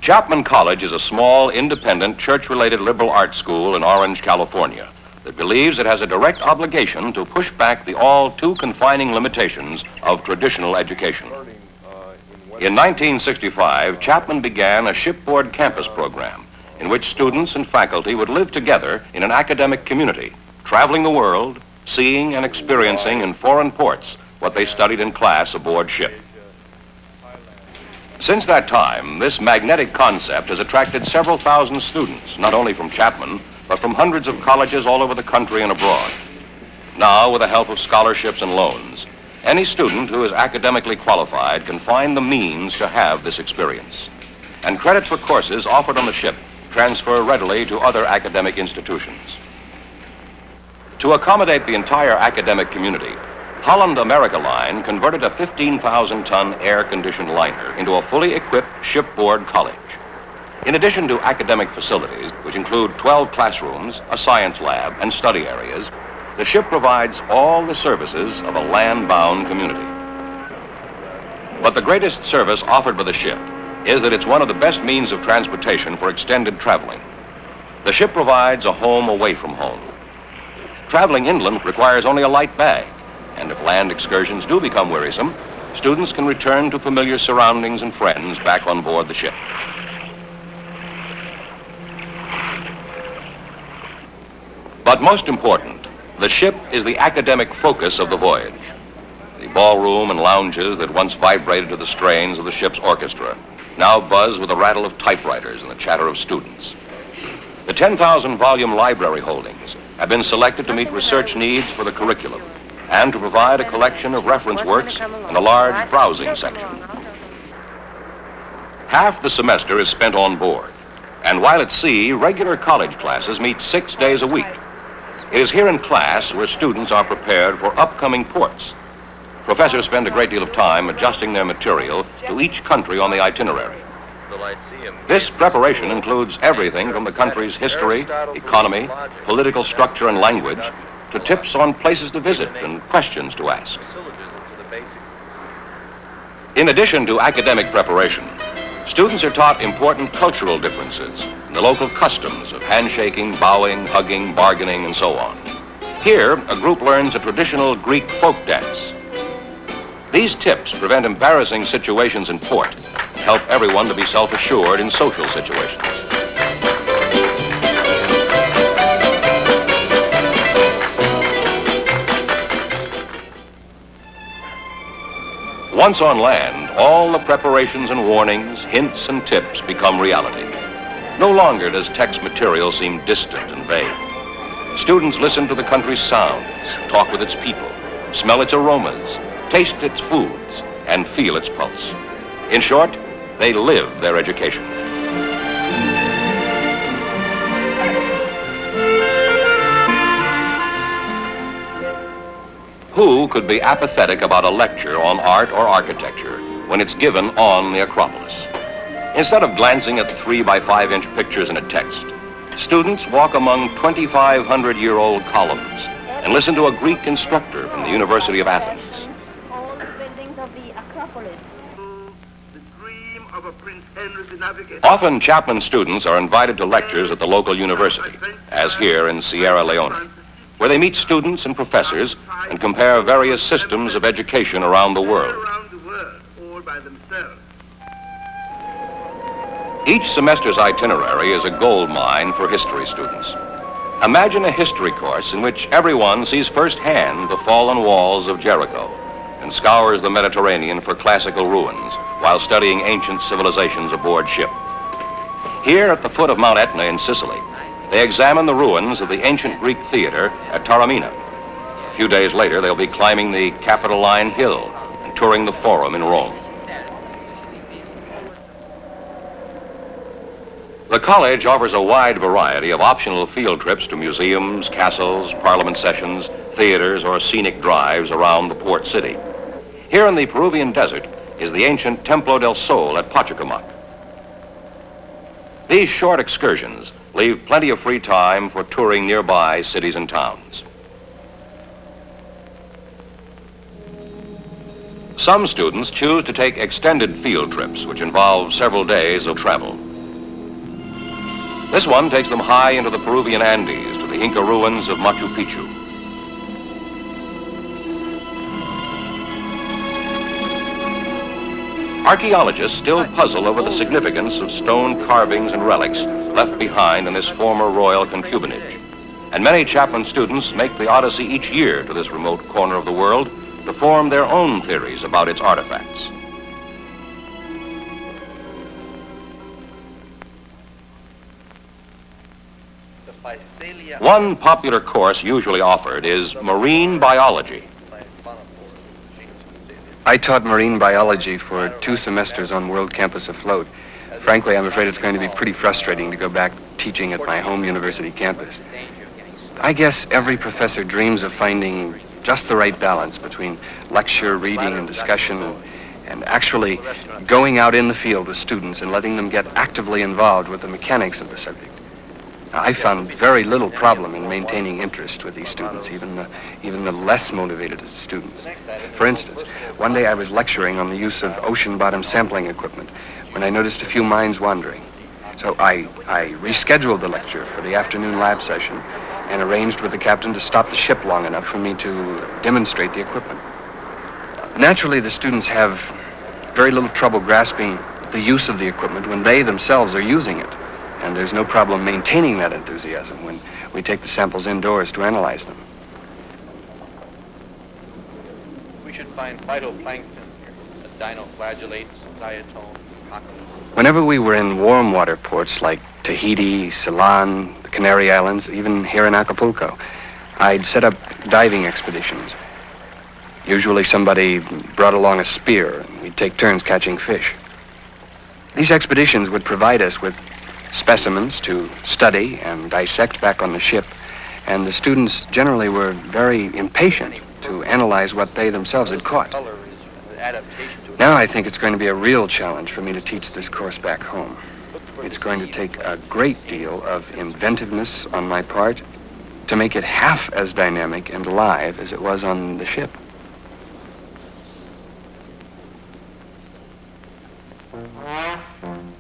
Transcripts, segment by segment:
Chapman College is a small, independent, church-related liberal arts school in Orange, California that believes it has a direct obligation to push back the all too confining limitations of traditional education. In 1965, Chapman began a shipboard campus program in which students and faculty would live together in an academic community, traveling the world, seeing and experiencing in foreign ports what they studied in class aboard ship. Since that time, this magnetic concept has attracted several thousand students, not only from Chapman, but from hundreds of colleges all over the country and abroad. Now, with the help of scholarships and loans, any student who is academically qualified can find the means to have this experience. And credits for courses offered on the ship transfer readily to other academic institutions. To accommodate the entire academic community, Holland America Line converted a 15,000-ton air-conditioned liner into a fully equipped shipboard college. In addition to academic facilities, which include 12 classrooms, a science lab, and study areas, the ship provides all the services of a land-bound community. But the greatest service offered by the ship is that it's one of the best means of transportation for extended traveling. The ship provides a home away from home. Traveling inland requires only a light bag, and if land excursions do become wearisome, students can return to familiar surroundings and friends back on board the ship. But most important, the ship is the academic focus of the voyage. The ballroom and lounges that once vibrated to the strains of the ship's orchestra now buzz with the rattle of typewriters and the chatter of students. The 10,000-volume library holdings have been selected to meet research needs for the curriculum and to provide a collection of reference works and a large browsing section. Half the semester is spent on board, and while at sea, regular college classes meet 6 days a week. It is here in class where students are prepared for upcoming ports. Professors spend a great deal of time adjusting their material to each country on the itinerary. This preparation includes everything from the country's history, economy, political structure and language, to tips on places to visit and questions to ask. In addition to academic preparation, students are taught important cultural differences and the local customs of handshaking, bowing, hugging, bargaining, and so on. Here, a group learns a traditional Greek folk dance. These tips prevent embarrassing situations in port and help everyone to be self-assured in social situations. Once on land, all the preparations and warnings, hints and tips become reality. No longer does text material seem distant and vague. Students listen to the country's sounds, talk with its people, smell its aromas, taste its foods, and feel its pulse. In short, they live their education. Who could be apathetic about a lecture on art or architecture when it's given on the Acropolis? Instead of glancing at 3 by 5-inch pictures in a text, students walk among 2,500-year-old columns and listen to a Greek instructor from the University of Athens. All the buildings of the Acropolis. The dream of a Prince Henry the Navigator. Often Chapman students are invited to lectures at the local university, as here in Sierra Leone, where they meet students and professors and compare various systems of education around the world. All by themselves. Each semester's itinerary is a gold mine for history students. Imagine a history course in which everyone sees firsthand the fallen walls of Jericho and scours the Mediterranean for classical ruins while studying ancient civilizations aboard ship. Here at the foot of Mount Etna in Sicily, they examine the ruins of the ancient Greek theater at Taormina. A few days later, they'll be climbing the Capitoline Hill and touring the Forum in Rome. The college offers a wide variety of optional field trips to museums, castles, parliament sessions, theaters, or scenic drives around the port city. Here in the Peruvian desert is the ancient Templo del Sol at Pachacamac. These short excursions leave plenty of free time for touring nearby cities and towns. Some students choose to take extended field trips, which involve several days of travel. This one takes them high into the Peruvian Andes to the Inca ruins of Machu Picchu. Archaeologists still puzzle over the significance of stone carvings and relics left behind in this former royal concubinage. And many Chapman students make the odyssey each year to this remote corner of the world to form their own theories about its artifacts. One popular course usually offered is marine biology. I taught marine biology for 2 semesters on World Campus Afloat. Frankly, I'm afraid it's going to be pretty frustrating to go back teaching at my home university campus. I guess every professor dreams of finding just the right balance between lecture, reading, and discussion, and actually going out in the field with students and letting them get actively involved with the mechanics of the subject. I found very little problem in maintaining interest with these students, even the less motivated students. For instance, one day I was lecturing on the use of ocean bottom sampling equipment when I noticed a few minds wandering. So I rescheduled the lecture for the afternoon lab session and arranged with the captain to stop the ship long enough for me to demonstrate the equipment. Naturally, the students have very little trouble grasping the use of the equipment when they themselves are using it. And there's no problem maintaining that enthusiasm when we take the samples indoors to analyze them. We should find phytoplankton here, dinoflagellates, diatoms, cockles. Whenever we were in warm water ports like Tahiti, Ceylon, the Canary Islands, even here in Acapulco, I'd set up diving expeditions. Usually somebody brought along a spear and we'd take turns catching fish. These expeditions would provide us with specimens to study and dissect back on the ship, and the students generally were very impatient to analyze what they themselves had caught. Now I think it's going to be a real challenge for me to teach this course back home. It's going to take a great deal of inventiveness on my part to make it half as dynamic and alive as it was on the ship.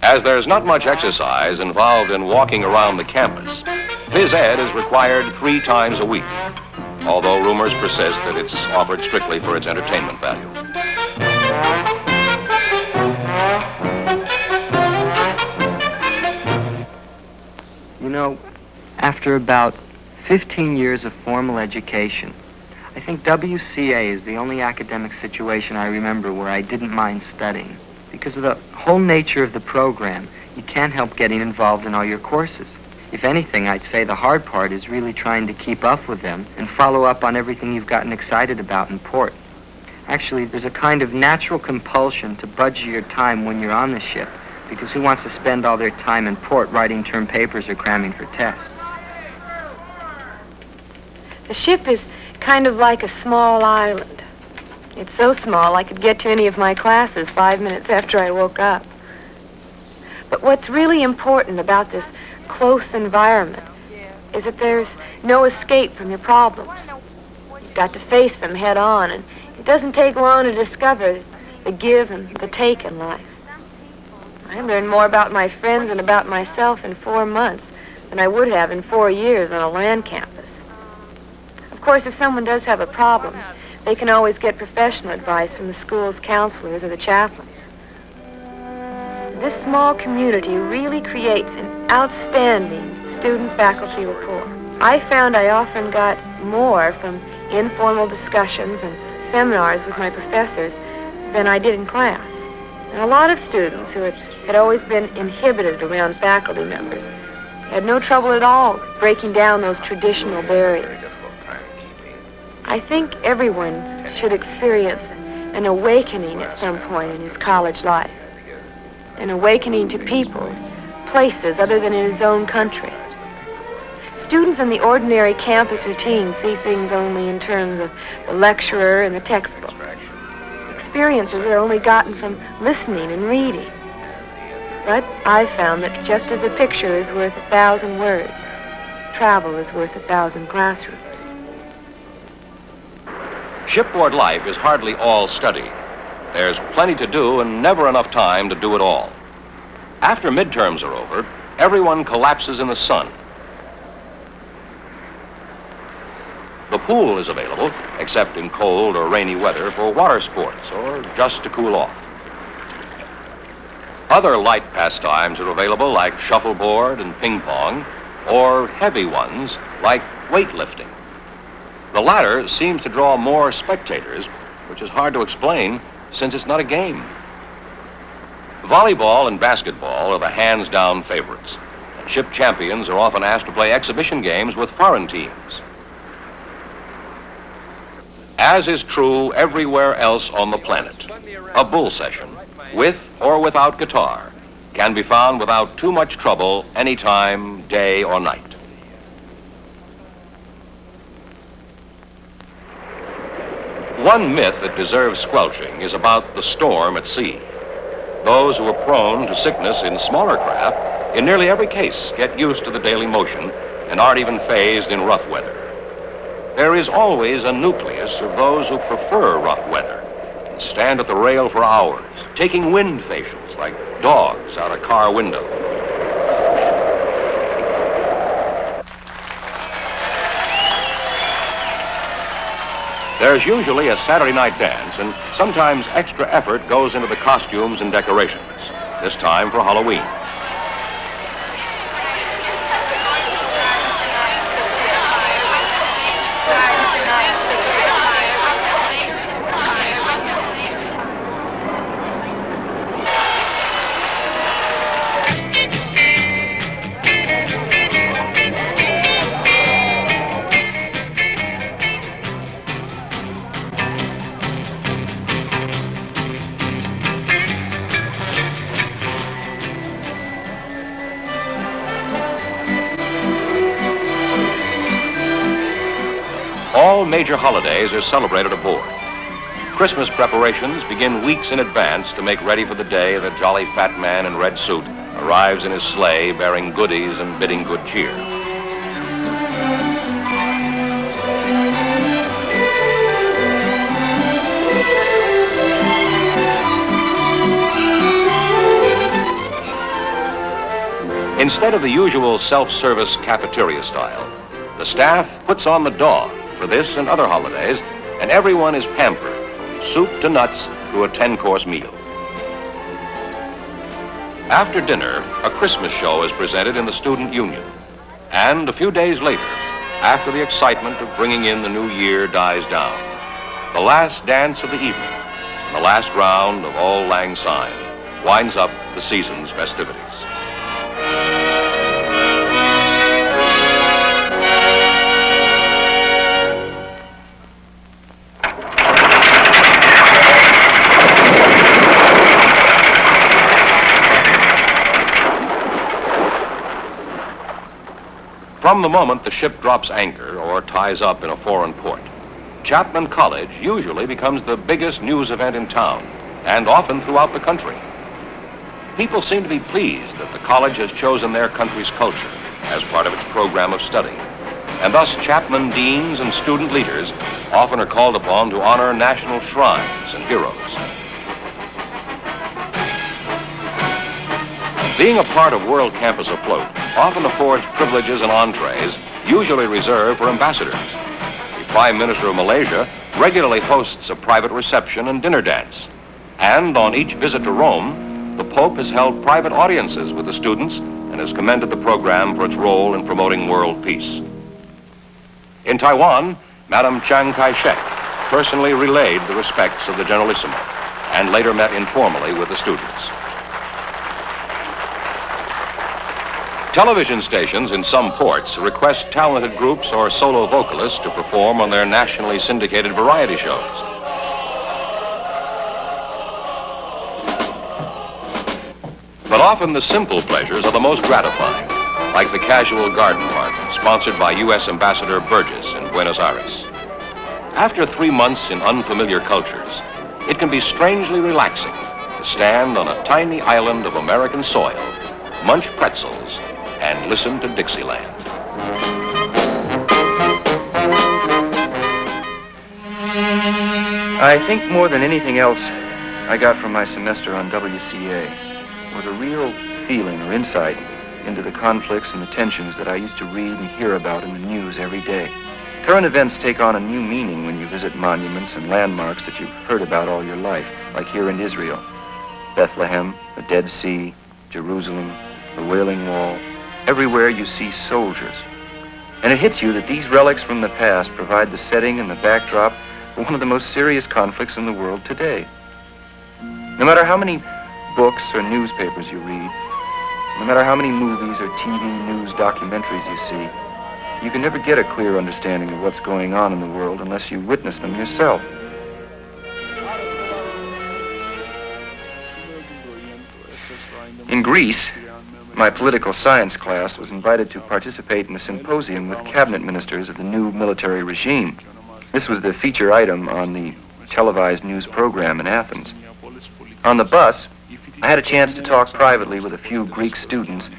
As there's not much exercise involved in walking around the campus, phys ed is required 3 times a week, although rumors persist that it's offered strictly for its entertainment value. You know, after about 15 years of formal education, I think WCA is the only academic situation I remember where I didn't mind studying. Because of the whole nature of the program, you can't help getting involved in all your courses. If anything, I'd say the hard part is really trying to keep up with them and follow up on everything you've gotten excited about in port. Actually, there's a kind of natural compulsion to budget your time when you're on the ship, because who wants to spend all their time in port writing term papers or cramming for tests? The ship is kind of like a small island. It's so small I could get to any of my classes 5 minutes after I woke up. But what's really important about this close environment is that there's no escape from your problems. You've got to face them head on, and it doesn't take long to discover the give and the take in life. I learned more about my friends and about myself in 4 months than I would have in 4 years on a land campus. Of course, if someone does have a problem, they can always get professional advice from the school's counselors or the chaplains. This small community really creates an outstanding student-faculty rapport. I found I often got more from informal discussions and seminars with my professors than I did in class. And a lot of students who had always been inhibited around faculty members had no trouble at all breaking down those traditional barriers. I think everyone should experience an awakening at some point in his college life. An awakening to people, places other than in his own country. Students in the ordinary campus routine see things only in terms of the lecturer and the textbook. Experiences are only gotten from listening and reading. But I've found that just as a picture is worth 1,000 words, travel is worth 1,000 classrooms. Shipboard life is hardly all study. There's plenty to do and never enough time to do it all. After midterms are over, everyone collapses in the sun. The pool is available, except in cold or rainy weather, for water sports or just to cool off. Other light pastimes are available, like shuffleboard and ping pong, or heavy ones like weightlifting. The latter seems to draw more spectators, which is hard to explain since it's not a game. Volleyball and basketball are the hands-down favorites, and ship champions are often asked to play exhibition games with foreign teams. As is true everywhere else on the planet, a bull session, with or without guitar, can be found without too much trouble anytime, day or night. One myth that deserves squelching is about the storm at sea. Those who are prone to sickness in smaller craft, in nearly every case, get used to the daily motion and aren't even phased in rough weather. There is always a nucleus of those who prefer rough weather and stand at the rail for hours, taking wind facials like dogs out a car window. There's usually a Saturday night dance, and sometimes extra effort goes into the costumes and decorations, this time for Halloween. All major holidays are celebrated aboard. Christmas preparations begin weeks in advance to make ready for the day the jolly fat man in red suit arrives in his sleigh bearing goodies and bidding good cheer. Instead of the usual self-service cafeteria style, the staff puts on the dog for this and other holidays, and everyone is pampered, from soup to nuts to a 10-course meal. After dinner, a Christmas show is presented in the Student Union. And a few days later, after the excitement of bringing in the new year dies down, the last dance of the evening, and the last round of Auld Lang Syne, winds up the season's festivities. From the moment the ship drops anchor or ties up in a foreign port, Chapman College usually becomes the biggest news event in town, and often throughout the country. People seem to be pleased that the college has chosen their country's culture as part of its program of study, and thus Chapman deans and student leaders often are called upon to honor national shrines and heroes. Being a part of World Campus Afloat often affords privileges and entrees usually reserved for ambassadors. The Prime Minister of Malaysia regularly hosts a private reception and dinner dance. And on each visit to Rome, the Pope has held private audiences with the students and has commended the program for its role in promoting world peace. In Taiwan, Madam Chiang Kai-shek personally relayed the respects of the Generalissimo and later met informally with the students. Television stations in some ports request talented groups or solo vocalists to perform on their nationally syndicated variety shows. But often the simple pleasures are the most gratifying, like the casual garden party sponsored by U.S. Ambassador Burgess in Buenos Aires. After 3 months in unfamiliar cultures, it can be strangely relaxing to stand on a tiny island of American soil, munch pretzels, and listen to Dixieland. I think more than anything else I got from my semester on WCA was a real feeling or insight into the conflicts and the tensions that I used to read and hear about in the news every day. Current events take on a new meaning when you visit monuments and landmarks that you've heard about all your life, like here in Israel. Bethlehem, the Dead Sea, Jerusalem, the Wailing Wall. Everywhere you see soldiers. And it hits you that these relics from the past provide the setting and the backdrop for one of the most serious conflicts in the world today. No matter how many books or newspapers you read, no matter how many movies or TV news documentaries you see, you can never get a clear understanding of what's going on in the world unless you witness them yourself. In Greece, my political science class was invited to participate in a symposium with cabinet ministers of the new military regime. This was the feature item on the televised news program in Athens. On the bus, I had a chance to talk privately with a few Greek students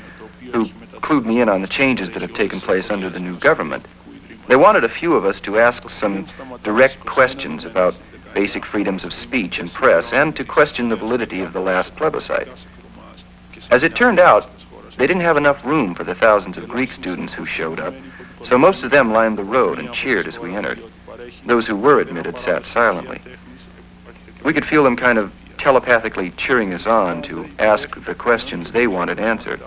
who clued me in on the changes that have taken place under the new government. They wanted a few of us to ask some direct questions about basic freedoms of speech and press and to question the validity of the last plebiscite. As it turned out, they didn't have enough room for the thousands of Greek students who showed up, so most of them lined the road and cheered as we entered. Those who were admitted sat silently. We could feel them kind of telepathically cheering us on to ask the questions they wanted answered.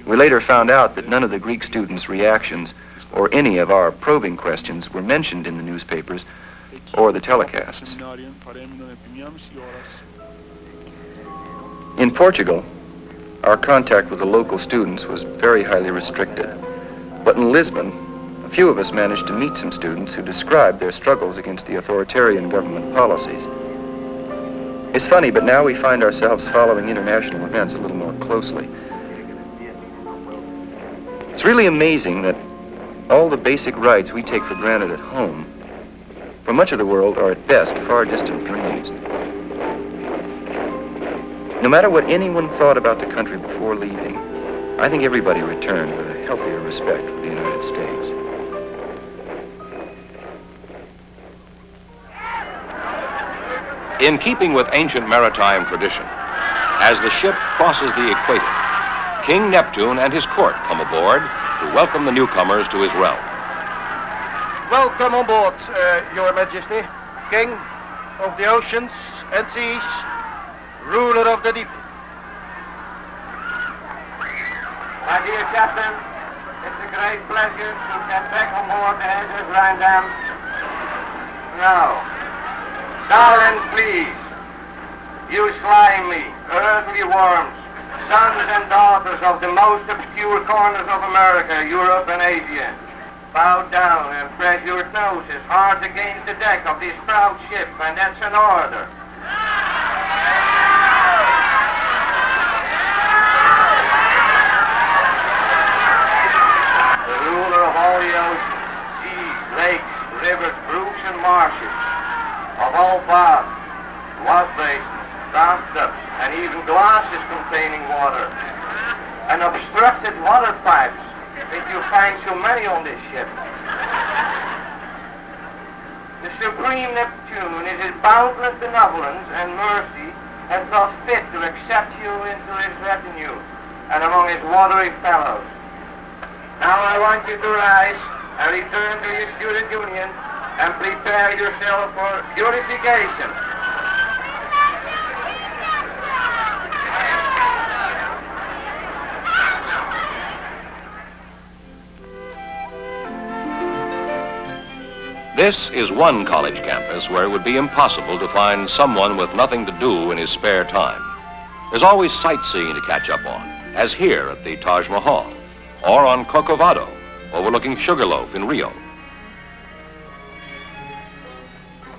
We later found out that none of the Greek students' reactions or any of our probing questions were mentioned in the newspapers or the telecasts. In Portugal, our contact with the local students was very highly restricted. But in Lisbon, a few of us managed to meet some students who described their struggles against the authoritarian government policies. It's funny, but now we find ourselves following international events a little more closely. It's really amazing that all the basic rights we take for granted at home, for much of the world, are at best far distant dreams. No matter what anyone thought about the country before leaving, I think everybody returned with a healthier respect for the United States. In keeping with ancient maritime tradition, as the ship crosses the equator, King Neptune and his court come aboard to welcome the newcomers to his realm. Welcome on board, Your Majesty, King of the oceans and seas, ruler of the deep. My dear Captain, it's a great pleasure to get back on board the SS Rheindamm. Now, darling, please, you slimy, earthly worms, sons and daughters of the most obscure corners of America, Europe, and Asia, bow down and press your noses hard against the deck of this proud ship, and that's an order. The ruler of all the oceans, seas, lakes, rivers, brooks, and marshes, of all baths, wash basins, bathtubs, and even glasses containing water, and obstructed water pipes, that you find so many on this ship. The Supreme Neptune, in his boundless benevolence and mercy, has thought fit to accept you into his retinue and among his watery fellows. Now I want you to rise and return to your student union and prepare yourself for purification. This is one college campus where it would be impossible to find someone with nothing to do in his spare time. There's always sightseeing to catch up on, as here at the Taj Mahal, or on Corcovado, overlooking Sugarloaf in Rio.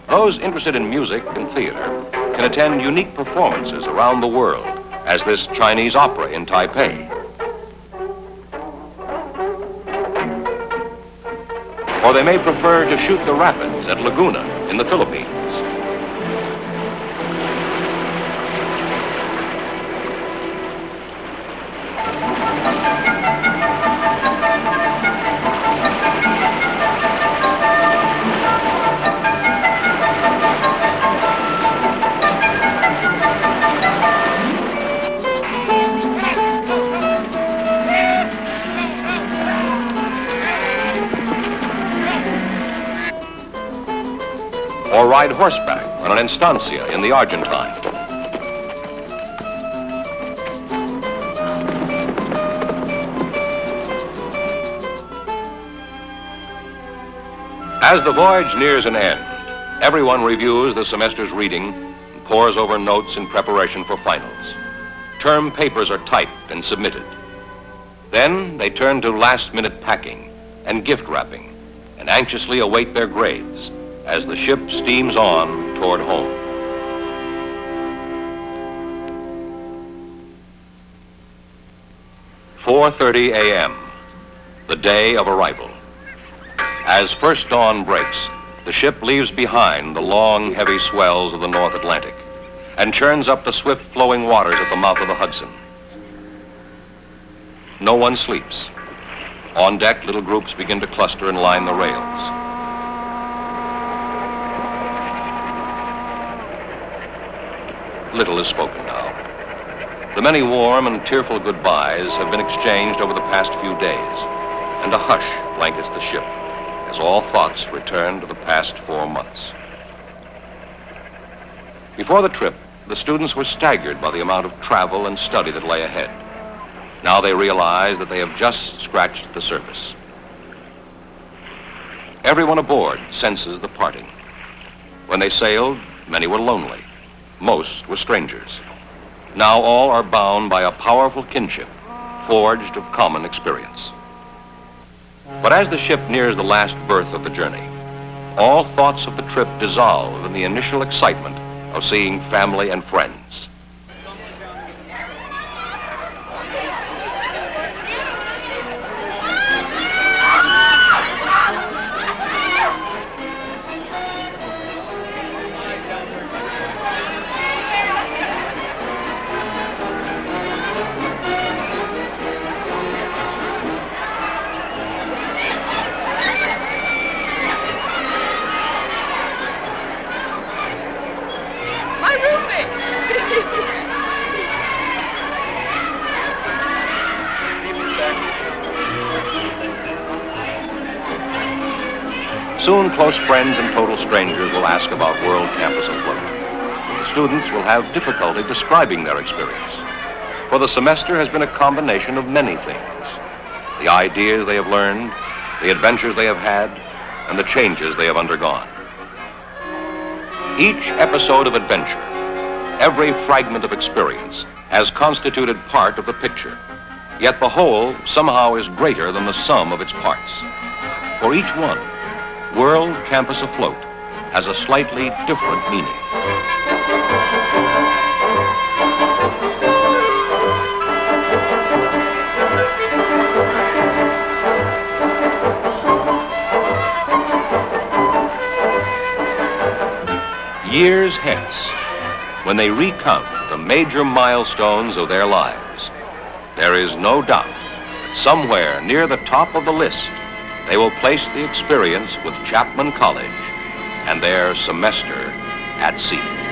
Those interested in music and theater can attend unique performances around the world, as this Chinese opera in Taipei. Or they may prefer to shoot the rapids at Laguna in the Philippines. Or ride horseback on an estancia in the Argentine. As the voyage nears an end, everyone reviews the semester's reading and pores over notes in preparation for finals. Term papers are typed and submitted. Then they turn to last-minute packing and gift wrapping and anxiously await their grades as the ship steams on toward home. "4:30 a.m., the day of arrival. As first dawn breaks, the ship leaves behind the long, heavy swells of the North Atlantic and churns up the swift-flowing waters at the mouth of the Hudson. No one sleeps. On deck, little groups begin to cluster and line the rails. Little is spoken now. The many warm and tearful goodbyes have been exchanged over the past few days, and a hush blankets the ship as all thoughts return to the past 4 months. Before the trip, the students were staggered by the amount of travel and study that lay ahead. Now they realize that they have just scratched the surface. Everyone aboard senses the parting. When they sailed, many were lonely. Most were strangers. Now all are bound by a powerful kinship, forged of common experience. But as the ship nears the last berth of the journey, all thoughts of the trip dissolve in the initial excitement of seeing family and friends. Soon, close friends and total strangers will ask about World Campus Afloat. The students will have difficulty describing their experience, for the semester has been a combination of many things. The ideas they have learned, the adventures they have had, and the changes they have undergone. Each episode of adventure, every fragment of experience, has constituted part of the picture, yet the whole somehow is greater than the sum of its parts. For each one, World Campus Afloat has a slightly different meaning. Years hence, when they recount the major milestones of their lives, there is no doubt that somewhere near the top of the list, they will place the experience with Chapman College and their semester at sea.